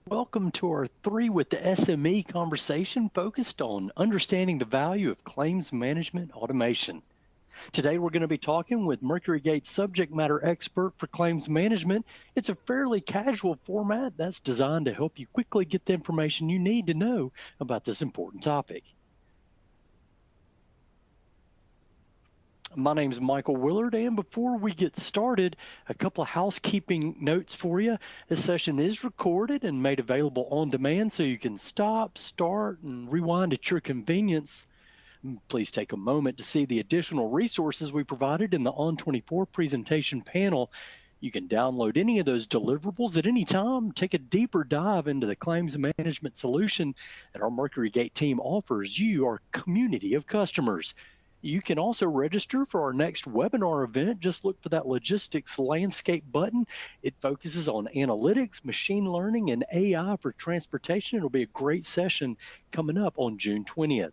Welcome to our three with the SME conversation focused on understanding the value of claims management automation. Today, we're going to be talking with MercuryGate subject matter expert for claims management. It's a fairly casual format that's designed to help you quickly get the information you need to know about this important topic. My name is Michael Willard, and before we get started, a couple of housekeeping notes for you. This session is recorded and made available on demand so you can stop, start, and rewind at your convenience. Please take a moment to see the additional resources we provided in the On24 presentation panel. You can download any of those deliverables at any time, take a deeper dive into the claims management solution that our MercuryGate team offers you, our community of customers. You can also register for our next webinar event. Just look for that logistics landscape button. It focuses on analytics, machine learning, and AI for transportation. It'll be a great session coming up on June 20th.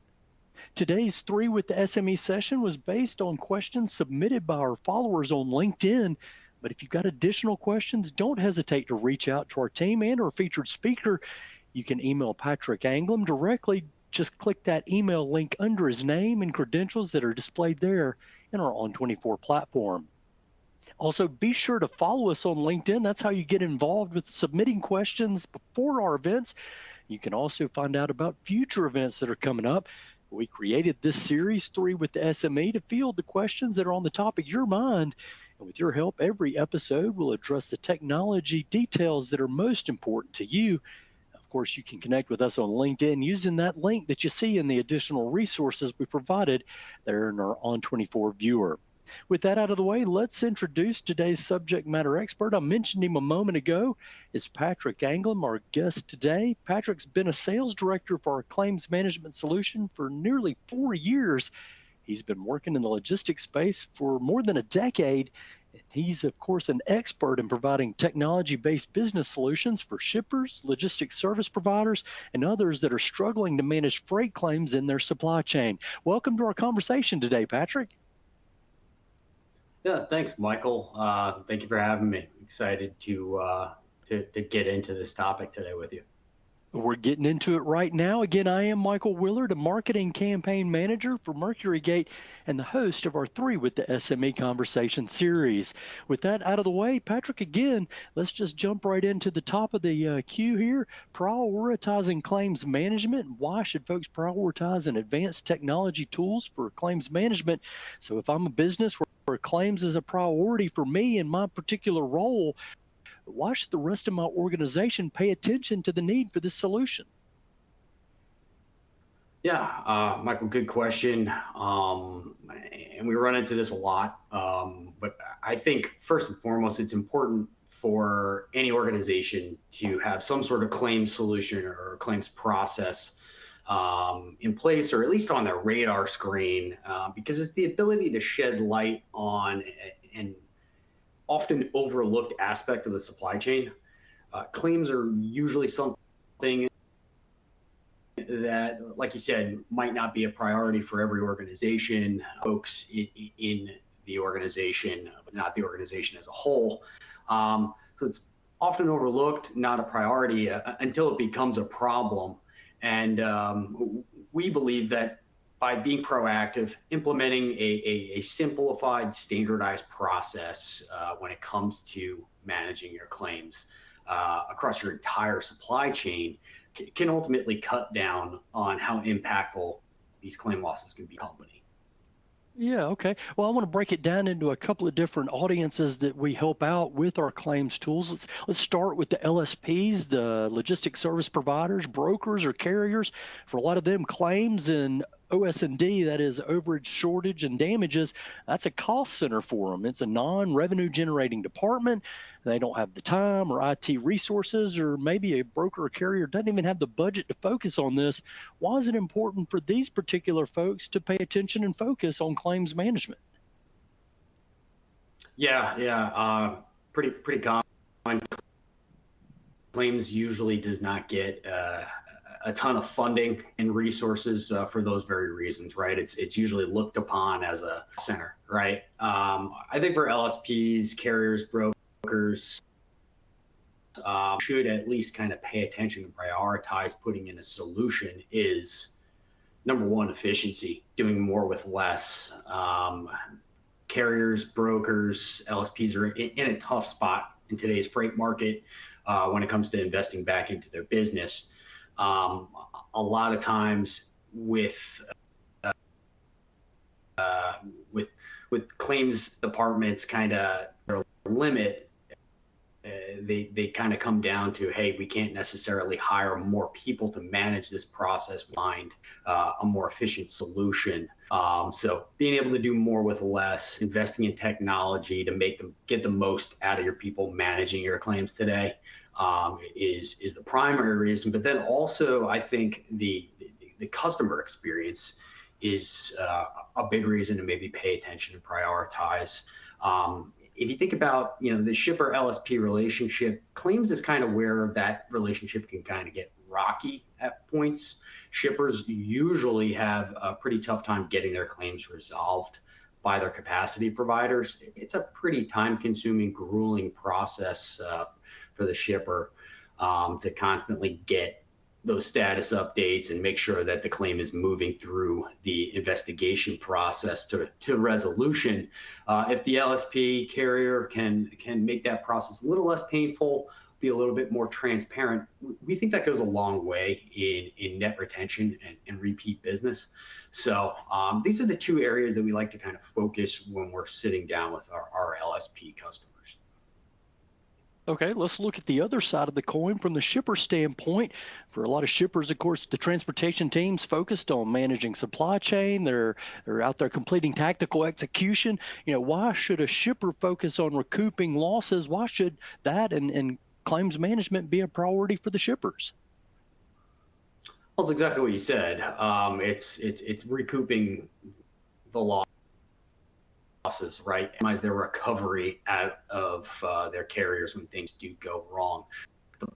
Today's Three with the SME session was based on questions submitted by our followers on LinkedIn. But if you've got additional questions, don't hesitate to reach out to our team and our featured speaker. You can email Patrick Anglem directly. Just click that email link under his name and credentials that are displayed there in our On24 platform. Also, be sure to follow us on LinkedIn. That's how you get involved with submitting questions before our events. You can also find out about future events that are coming up. We created this series, Three with the SME, to field the questions that are on the top of your mind. And with your help, every episode will address the technology details that are most important to you. Of course, you can connect with us on LinkedIn using that link that you see in the additional resources we provided there in our On24 viewer. With that out of the way, let's introduce today's subject matter expert. I mentioned him a moment ago. It's Patrick Anglem, our guest today. Patrick's been a sales director for our claims management solution for nearly 4 years. He's been working in the logistics space for more than a decade. He's, of course, an expert in providing technology-based business solutions for shippers, logistics service providers, and others that are struggling to manage freight claims in their supply chain. Welcome to our conversation today, Patrick. Yeah, thanks, Michael. Thank you for having me. Excited to get into this topic today with you. We're getting into it right now. Again, I am Michael Willard, a marketing campaign manager for MercuryGate and the host of our Three with the SME Conversation series. With that out of the way, Patrick, again, let's just jump right into the top of the queue here. Prioritizing claims management. Why should folks prioritize an advanced technology tools for claims management? So if I'm a business where claims is a priority for me in my particular role, why should the rest of my organization pay attention to the need for this solution? Yeah, Michael, good question. And we run into this a lot. But I think first and foremost, it's important for any organization to have some sort of claims solution or claims process in place, or at least on their radar screen, because it's the ability to shed light on an often overlooked aspect of the supply chain. Claims are usually something that, like you said, might not be a priority for every organization, folks in the organization, but not the organization as a whole. So it's often overlooked, not a priority until it becomes a problem. And we believe that by being proactive, implementing a simplified, standardized process when it comes to managing your claims across your entire supply chain can ultimately cut down on how impactful these claim losses can be to the company. Yeah, okay. Well, I want to break it down into a couple of different audiences that we help out with our claims tools. Let's start with the LSPs, the logistics service providers, brokers, or carriers. For a lot of them, claims and OS&D, that is overage, shortage, and damages, that's a cost center for them. It's a non-revenue generating department. They don't have the time or IT resources, or maybe a broker or carrier doesn't even have the budget to focus on this. Why is it important for these particular folks to pay attention and focus on claims management? Yeah, pretty common. Claims usually does not get a ton of funding and resources for those very reasons, right? It's usually looked upon as a center, right? I think for LSPs, carriers, brokers, should at least kind of pay attention and prioritize putting in a solution is number one, efficiency, doing more with less. Carriers, brokers, LSPs are in a tough spot in today's freight market when it comes to investing back into their business. A lot of times with claims departments kind of their limit, they kind of come down to, hey, we can't necessarily hire more people to manage this process, find a more efficient solution. So being able to do more with less, investing in technology to make them get the most out of your people managing your claims today is the primary reason. But then also, I think the customer experience is a big reason to maybe pay attention and prioritize. If you think about, the shipper LSP relationship, claims is kind of where that relationship can kind of get rocky at points. Shippers usually have a pretty tough time getting their claims resolved by their capacity providers. It's a pretty time-consuming, grueling process for the shipper to constantly get those status updates and make sure that the claim is moving through the investigation process to resolution. If the LSP carrier can make that process a little less painful, be a little bit more transparent, we think that goes a long way in net retention and repeat business. So these are the two areas that we like to kind of focus when we're sitting down with our LSP customers. Okay, let's look at the other side of the coin from the shipper standpoint. For a lot of shippers, of course, the transportation team's focused on managing supply chain. They're out there completing tactical execution. Why should a shipper focus on recouping losses? Why should that and claims management be a priority for the shippers? Well, it's exactly what you said. It's recouping the losses, right? Minimize their recovery out of their carriers when things do go wrong. The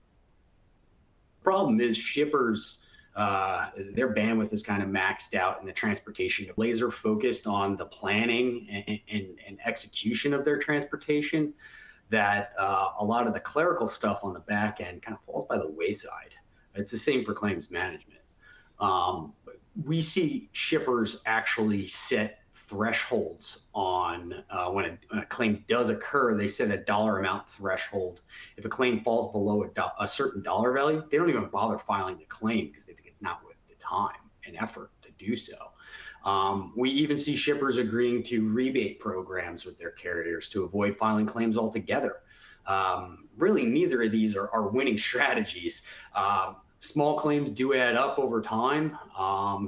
problem is shippers, their bandwidth is kind of maxed out in the transportation, laser focused on the planning and execution of their transportation, that a lot of the clerical stuff on the back end kind of falls by the wayside. It's the same for claims management. We see shippers actually set thresholds on when a claim does occur. They set a dollar amount threshold. If a claim falls below a certain dollar value, they don't even bother filing the claim because they think it's not worth the time and effort to do so. We even see shippers agreeing to rebate programs with their carriers to avoid filing claims altogether. Really, neither of these are winning strategies. Small claims do add up over time.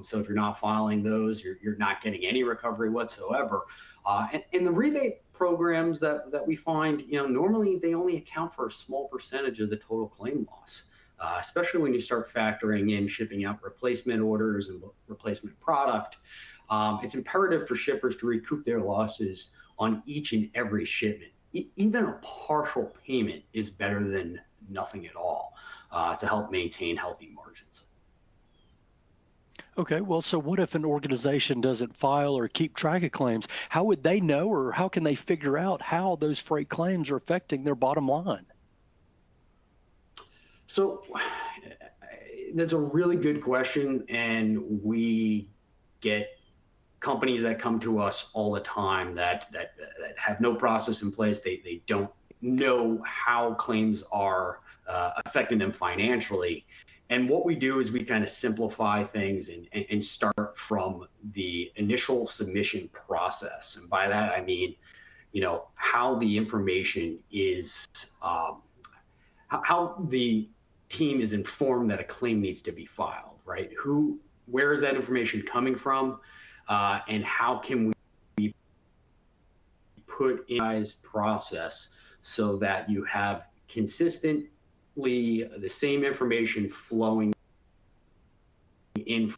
So if you're not filing those, you're not getting any recovery whatsoever. And the rebate programs that we find, normally they only account for a small percentage of the total claim loss, especially when you start factoring in shipping out replacement orders and replacement product. It's imperative for shippers to recoup their losses on each and every shipment. Even a partial payment is better than nothing at all. To help maintain healthy margins. Okay, well, so what if an organization doesn't file or keep track of claims? How would they know, or how can they figure out how those freight claims are affecting their bottom line? So that's a really good question, and we get companies that come to us all the time that have no process in place. They don't know how claims are affecting them financially. And what we do is we kind of simplify things and start from the initial submission process. And by that, I mean, how the information is, how the team is informed that a claim needs to be filed, right? Where is that information coming from? And how can we put in a process so that you have consistently the same information flowing in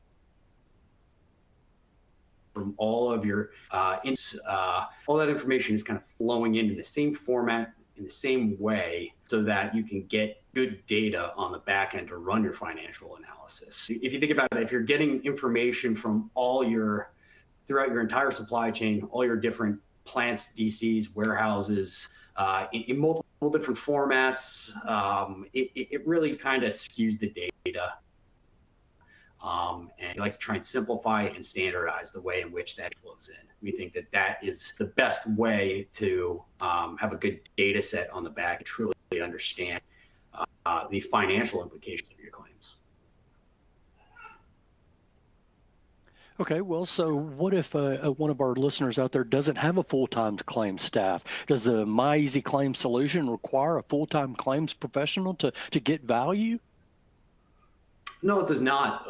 from all of your all that information is kind of flowing in the same format, in the same way, so that you can get good data on the back end to run your financial analysis. If you think about it, if you're getting information from throughout your entire supply chain, all your different plants, DCs, warehouses, in multiple different formats. It really kind of skews the data. And we like to try and simplify and standardize the way in which that flows in. We think that that is the best way to have a good data set on the back and truly understand the financial implications of your claims. Okay, well, so what if one of our listeners out there doesn't have a full-time claims staff? Does the MyEasy Claims solution require a full-time claims professional to get value? No, it does not.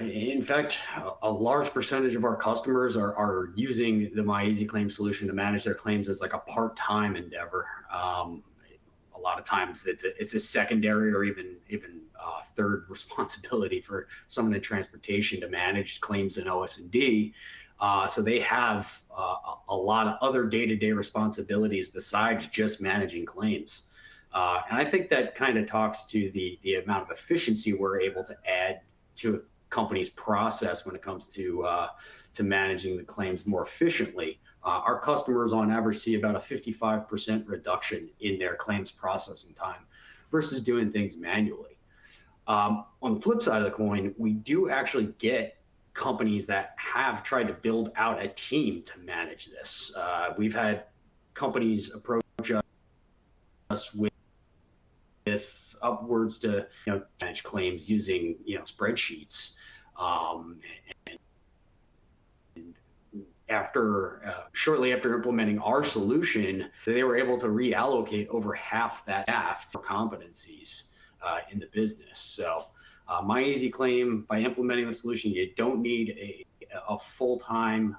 In fact, a large percentage of our customers are using the MyEasy Claims solution to manage their claims as like a part-time endeavor. A lot of times it's a secondary or even third responsibility for someone in transportation to manage claims in OS&D. So they have a lot of other day-to-day responsibilities besides just managing claims. And I think that kind of talks to the amount of efficiency we're able to add to a company's process when it comes to managing the claims more efficiently. Our customers on average see about a 55% reduction in their claims processing time versus doing things manually. On the flip side of the coin, we do actually get companies that have tried to build out a team to manage this. We've had companies approach us with upwards to manage claims using spreadsheets. Shortly after implementing our solution, they were able to reallocate over half that staff to competencies in the business. So MyEasy Claim, by implementing the solution, you don't need a full-time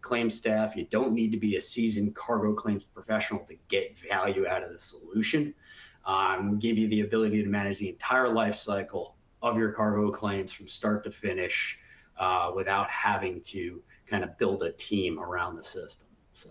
claim staff. You don't need to be a seasoned cargo claims professional to get value out of the solution. We give you the ability to manage the entire life cycle of your cargo claims from start to finish without having to kind of build a team around the system. So.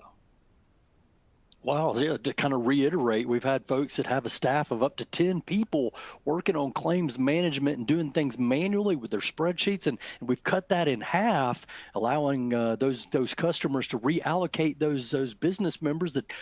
Wow, yeah, to kind of reiterate, we've had folks that have a staff of up to 10 people working on claims management and doing things manually with their spreadsheets, and we've cut that in half, allowing those customers to reallocate those business members that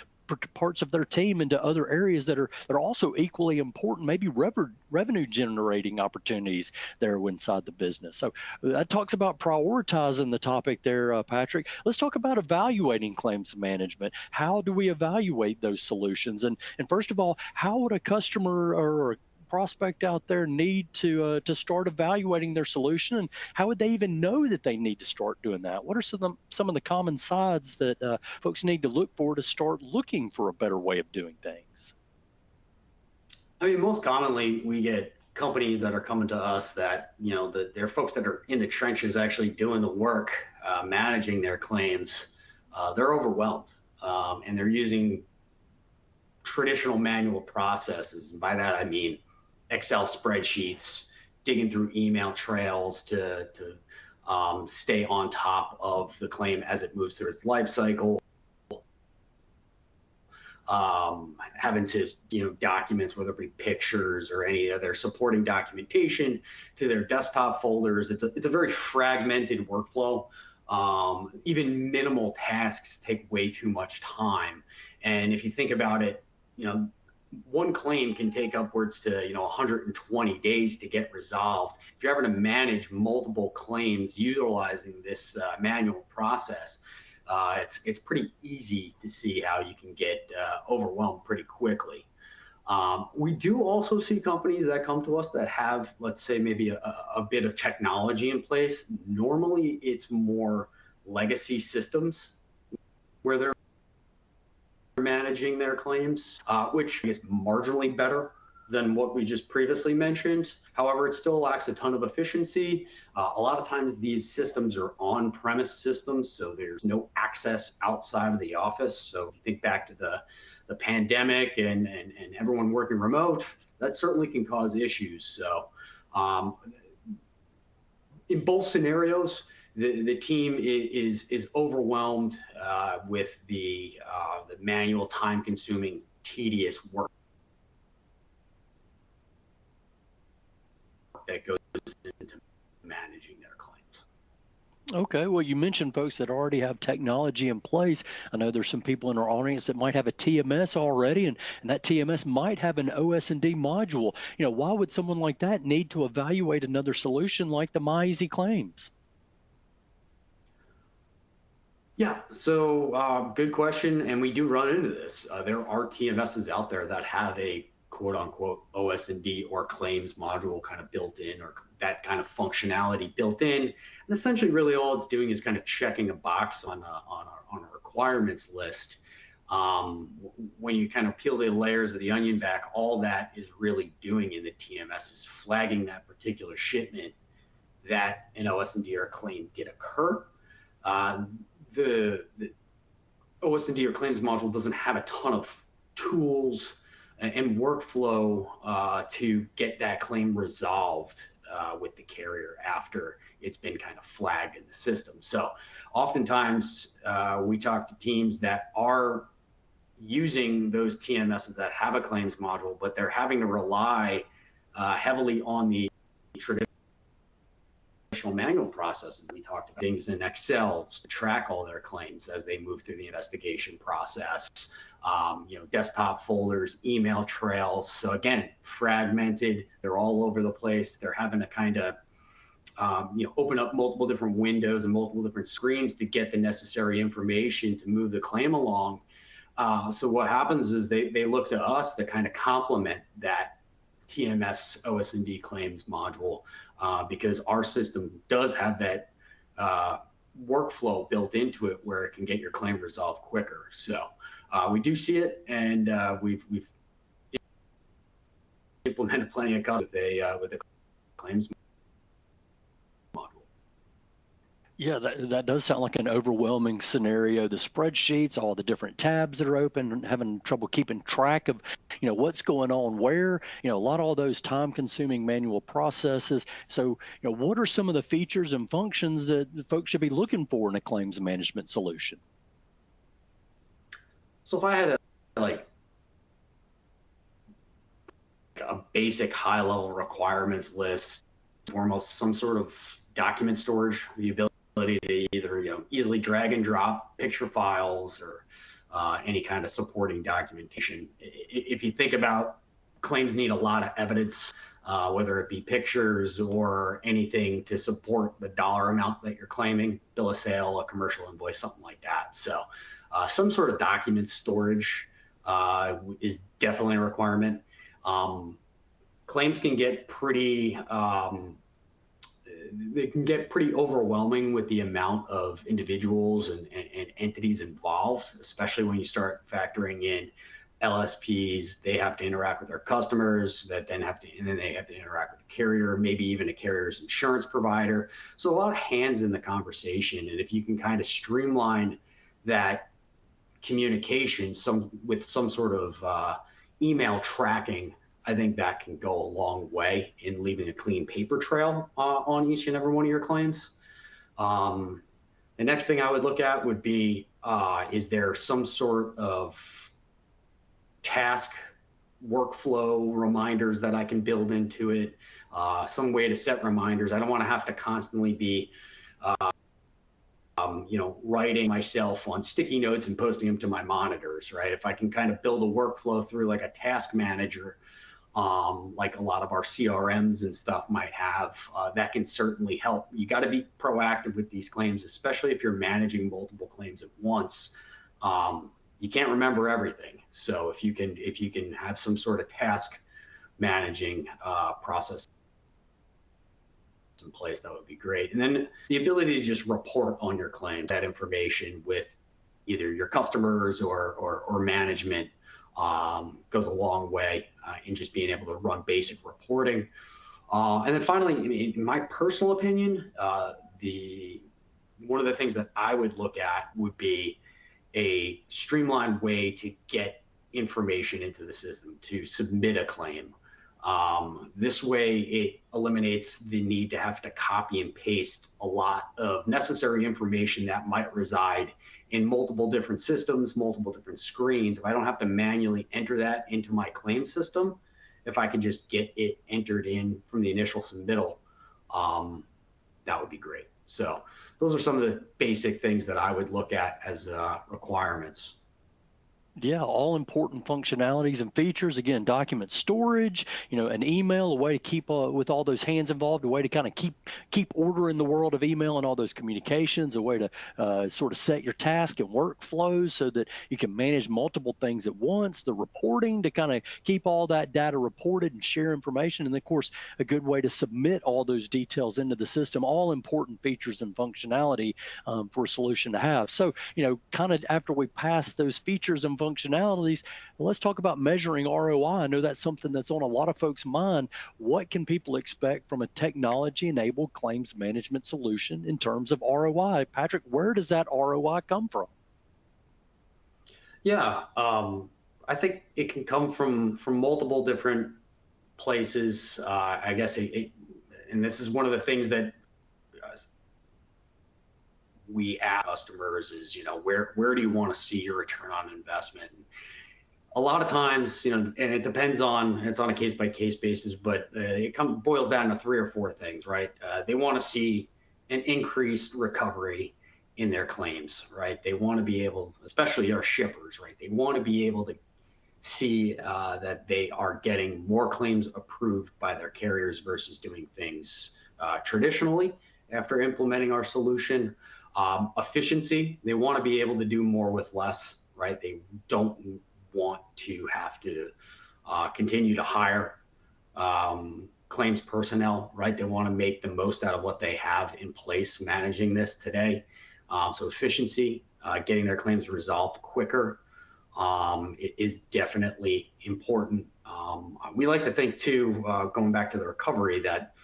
parts of their team into other areas that are also equally important, maybe revenue generating opportunities there inside the business. So that talks about prioritizing the topic there, Patrick. Let's talk about evaluating claims management. How do we evaluate those solutions? And first of all, how would a customer or a prospect out there need to start evaluating their solution, and how would they even know that they need to start doing that? What are some of the common signs that folks need to look for to start looking for a better way of doing things? I mean, most commonly we get companies that are coming to us that they're folks that are in the trenches actually doing the work, managing their claims. They're overwhelmed, and they're using traditional manual processes, and by that I mean Excel spreadsheets, digging through email trails to stay on top of the claim as it moves through its life cycle. Having to documents, whether it be pictures or any other supporting documentation, to their desktop folders. It's a very fragmented workflow. Even minimal tasks take way too much time. And if you think about it, one claim can take upwards to 120 days to get resolved. If you're having to manage multiple claims utilizing this manual process, it's pretty easy to see how you can get overwhelmed pretty quickly. We do also see companies that come to us that have, let's say, maybe a bit of technology in place. Normally, it's more legacy systems where they're managing their claims, which is marginally better than what we just previously mentioned. However, it still lacks a ton of efficiency. A lot of times these systems are on-premise systems, so there's no access outside of the office. So if you think back to the pandemic and everyone working remote, that certainly can cause issues. So in both scenarios, the team is overwhelmed with the manual, time-consuming, tedious work that goes into managing their claims. Okay, well, you mentioned folks that already have technology in place. I know there's some people in our audience that might have a TMS already, and that TMS might have an OS&D module. Why would someone like that need to evaluate another solution like the MyEasy Claims? Yeah, so good question. And we do run into this. There are TMSs out there that have a quote unquote OS&D or claims module kind of built in, or that kind of functionality built in. And essentially, really all it's doing is kind of checking a box on a requirements list. When you kind of peel the layers of the onion back, all that is really doing in the TMS is flagging that particular shipment that an OS&D or claim did occur. Uh, the OS&D or claims module doesn't have a ton of tools and workflow to get that claim resolved with the carrier after it's been kind of flagged in the system. So oftentimes we talk to teams that are using those TMSs that have a claims module, but they're having to rely heavily on the traditional manual processes. We talked about things in Excel to track all their claims as they move through the investigation process. Desktop folders, email trails. So again, fragmented. They're all over the place. They're having to kind of open up multiple different windows and multiple different screens to get the necessary information to move the claim along. So what happens is they look to us to kind of complement that TMS OS&D claims module because our system does have that workflow built into it where it can get your claim resolved quicker. So we do see it, and we've implemented plenty of customers with a claims module. Yeah, that does sound like an overwhelming scenario. The spreadsheets, all the different tabs that are open, and having trouble keeping track of, what's going on where, a lot of all those time-consuming manual processes. So, what are some of the features and functions that the folks should be looking for in a claims management solution? So if I had a basic high-level requirements list, foremost some sort of document storage, the ability to either easily drag and drop picture files or any kind of supporting documentation. If you think about claims need a lot of evidence, whether it be pictures or anything to support the dollar amount that you're claiming, bill of sale, a commercial invoice, something like that. So some sort of document storage is definitely a requirement. Claims can get pretty overwhelming with the amount of individuals and entities involved, especially when you start factoring in LSPs. They have to interact with their customers, and then they have to interact with the carrier, maybe even a carrier's insurance provider. So a lot of hands in the conversation. And if you can kind of streamline that communication with some sort of email tracking, I think that can go a long way in leaving a clean paper trail on each and every one of your claims. The next thing I would look at would be, is there some sort of task workflow reminders that I can build into it, some way to set reminders. I don't want to have to constantly be writing myself on sticky notes and posting them to my monitors, right? If I can kind of build a workflow through like a task manager, like a lot of our CRMs and stuff might have, that can certainly help. You got to be proactive with these claims, especially if you're managing multiple claims at once. You can't remember everything. So if you can have some sort of task managing process in place, that would be great. And then the ability to just report on your claims, that information with either your customers or management goes a long way in just being able to run basic reporting. And then finally, in my personal opinion, one of the things that I would look at would be a streamlined way to get information into the system to submit a claim. This way, it eliminates the need to have to copy and paste a lot of necessary information that might reside in multiple different systems, multiple different screens. If I don't have to manually enter that into my claim system, if I can just get it entered in from the initial submittal, that would be great. So those are some of the basic things that I would look at as requirements. Yeah, all important functionalities and features. Again, document storage, an email, a way to keep with all those hands involved, a way to kind of keep order in the world of email and all those communications, a way to sort of set your task and workflows so that you can manage multiple things at once. The reporting to kind of keep all that data reported and share information, and of course, a good way to submit all those details into the system. All important features and functionality for a solution to have. So, kind of after we pass those features and functionalities, let's talk about measuring ROI. I know that's something that's on a lot of folks' mind. What can people expect from a technology-enabled claims management solution in terms of ROI? Patrick, where does that ROI come from? Yeah, I think it can come from multiple different places. I guess, and this is one of the things that we ask customers is, where do you want to see your return on investment? And a lot of times, and it depends on, it's on a case by case basis, but it boils down to 3 or 4 things, right? They want to see an increased recovery in their claims, right? They want to be able, especially our shippers, right? They want to be able to see that they are getting more claims approved by their carriers versus doing things traditionally after implementing our solution. Efficiency, they want to be able to do more with less, right? They don't want to have to continue to hire claims personnel, right? They want to make the most out of what they have in place managing this today. So efficiency, getting their claims resolved quicker is definitely important. We like to think too, going back to the recovery, that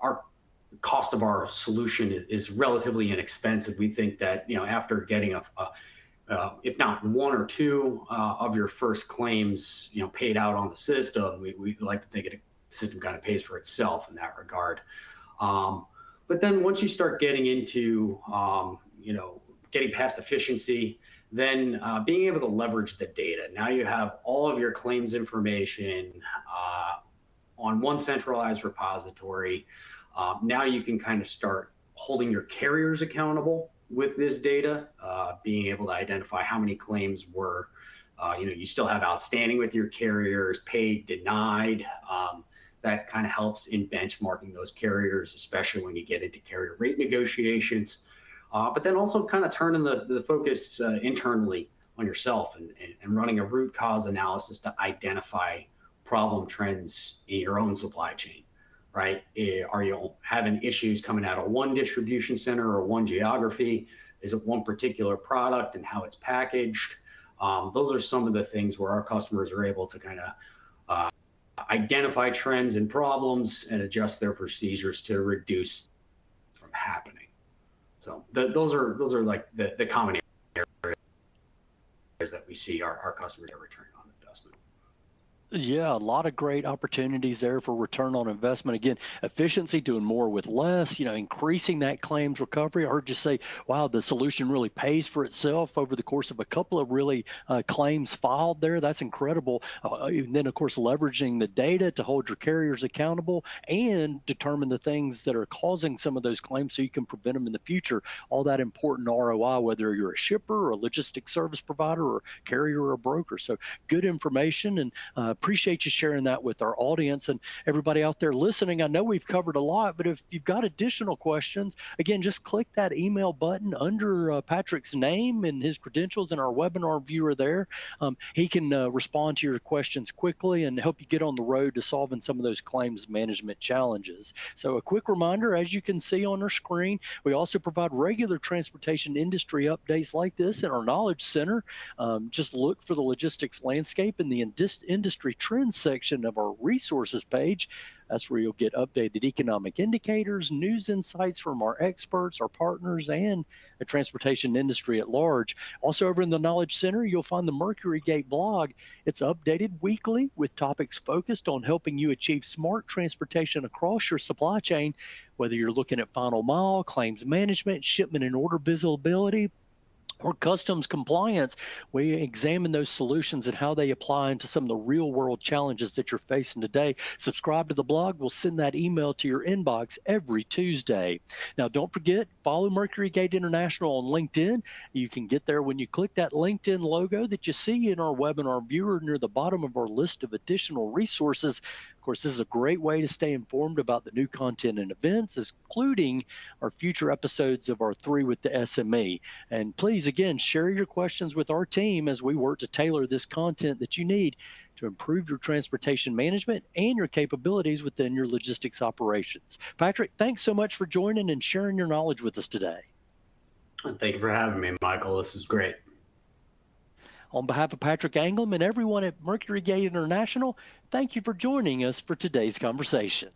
our cost of our solution is relatively inexpensive. We think that after getting if not 1 or 2 of your first claims paid out on the system, we like to think the system kind of pays for itself in that regard. But then once you start getting into getting past efficiency, then being able to leverage the data. Now you have all of your claims information on one centralized repository. Now you can kind of start holding your carriers accountable with this data, being able to identify how many claims were, you still have outstanding with your carriers, paid, denied. That kind of helps in benchmarking those carriers, especially when you get into carrier rate negotiations. But then also kind of turning the focus internally on yourself and running a root cause analysis to identify problem trends in your own supply chain. Right? Are you having issues coming out of one distribution center or one geography? Is it one particular product and how it's packaged? Those are some of the things where our customers are able to kind of identify trends and problems and adjust their procedures to reduce from happening. So those are like the common areas that we see our customers are returning on investment. Yeah, a lot of great opportunities there for return on investment. Again, efficiency, doing more with less, increasing that claims recovery. I heard you say, wow, the solution really pays for itself over the course of a couple of really claims filed there. That's incredible. And then, of course, leveraging the data to hold your carriers accountable and determine the things that are causing some of those claims so you can prevent them in the future. All that important ROI, whether you're a shipper or a logistics service provider or carrier or a broker. So good information, and appreciate you sharing that with our audience and everybody out there listening. I know we've covered a lot, but if you've got additional questions, again, just click that email button under Patrick's name and his credentials in our webinar viewer there. He can respond to your questions quickly and help you get on the road to solving some of those claims management challenges. So a quick reminder, as you can see on our screen, we also provide regular transportation industry updates like this in our Knowledge Center. Just look for the logistics landscape in the industry trends section of our resources page. That's where you'll get updated economic indicators, news insights from our experts, our partners, and the transportation industry at large. Also over in the Knowledge Center, you'll find the MercuryGate blog. It's updated weekly with topics focused on helping you achieve smart transportation across your supply chain, whether you're looking at final mile, claims management, shipment and order visibility, or customs compliance. We examine those solutions and how they apply into some of the real world challenges that you're facing today. Subscribe to the blog. We'll send that email to your inbox every Tuesday. Now, don't forget, follow MercuryGate International on LinkedIn. You can get there when you click that LinkedIn logo that you see in our webinar viewer near the bottom of our list of additional resources. Of course, this is a great way to stay informed about the new content and events, including our future episodes of our 3 with the SME. And please, again, share your questions with our team as we work to tailor this content that you need to improve your transportation management and your capabilities within your logistics operations. Patrick, thanks so much for joining and sharing your knowledge with us today. Thank you for having me, Michael. This is great. On behalf of Patrick Anglem and everyone at MercuryGate International, thank you for joining us for today's conversation.